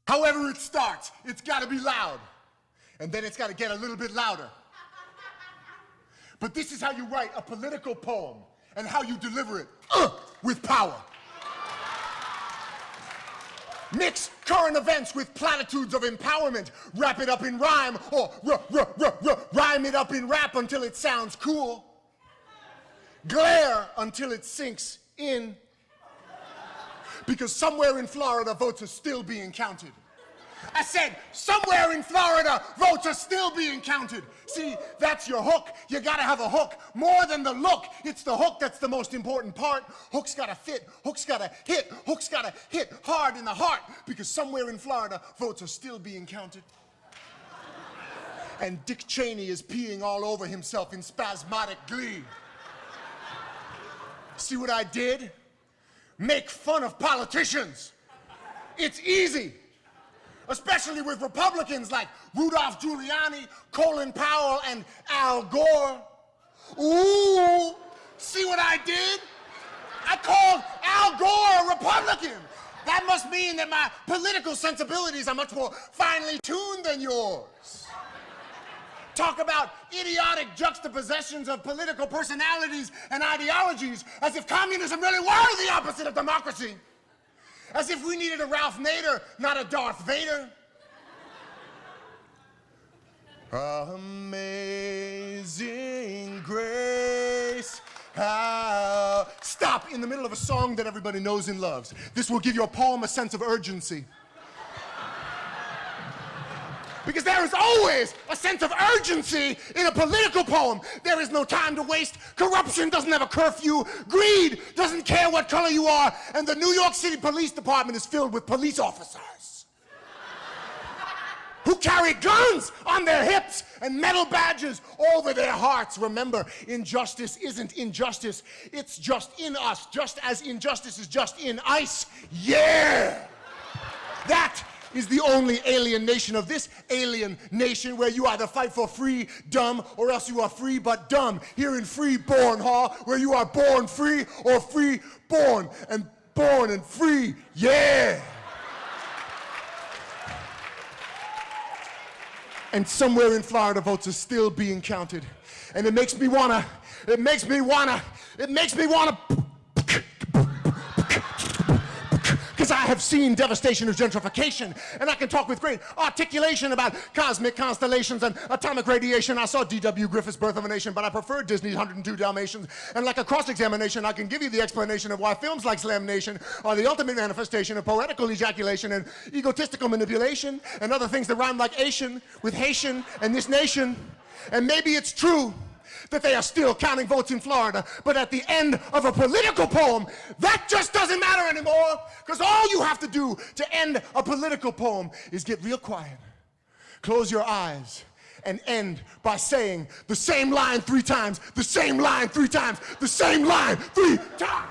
However it starts, it's got to be loud. And then it's got to get a little bit louder. But this is how you write a political poem and how you deliver it with power. Mix current events with platitudes of empowerment. Wrap it up in rhyme or rhyme it up in rap until it sounds cool. Glare until it sinks in. Because somewhere in Florida, votes are still being counted. I said, somewhere in Florida, votes are still being counted. See, that's your hook. You gotta have a hook. More than the look, it's the hook that's the most important part. Hook's gotta fit, hook's gotta hit hard in the heart, because somewhere in Florida, votes are still being counted. And Dick Cheney is peeing all over himself in spasmodic glee. See what I did? Make fun of politicians. It's easy. Especially with Republicans like Rudolph Giuliani, Colin Powell, and Al Gore. Ooh, see what I did? I called Al Gore a Republican. That must mean that my political sensibilities are much more finely tuned than yours. Talk about idiotic juxtapositions of political personalities and ideologies, as if communism really were the opposite of democracy. As if we needed a Ralph Nader, not a Darth Vader. Amazing grace, how... Stop in the middle of a song that everybody knows and loves. This will give your poem a sense of urgency. Because there is always a sense of urgency in a political poem. There is no time to waste. Corruption doesn't have a curfew. Greed doesn't care what color you are. And the New York City Police Department is filled with police officers who carry guns on their hips and metal badges over their hearts. Remember, injustice isn't injustice. It's just in us, just as injustice is just in ice. Yeah! That is the only alien nation of this alien nation, where you either fight for freedom or else you are free but dumb. Here in Freeborn Hall, where you are born free or free born and free. Yeah! And somewhere in Florida, votes are still being counted. And it makes me wanna because I have seen devastation of gentrification, and I can talk with great articulation about cosmic constellations and atomic radiation. I saw D.W. Griffith's Birth of a Nation, but I prefer Disney's 102 Dalmatians. And like a cross-examination, I can give you the explanation of why films like Slam Nation are the ultimate manifestation of poetical ejaculation and egotistical manipulation and other things that rhyme like Asian with Haitian and this nation. And maybe it's true that they are still counting votes in Florida, but at the end of a political poem, that just doesn't matter anymore, because all you have to do to end a political poem is get real quiet, close your eyes, and end by saying the same line 3 times, the same line 3 times, the same line 3 times.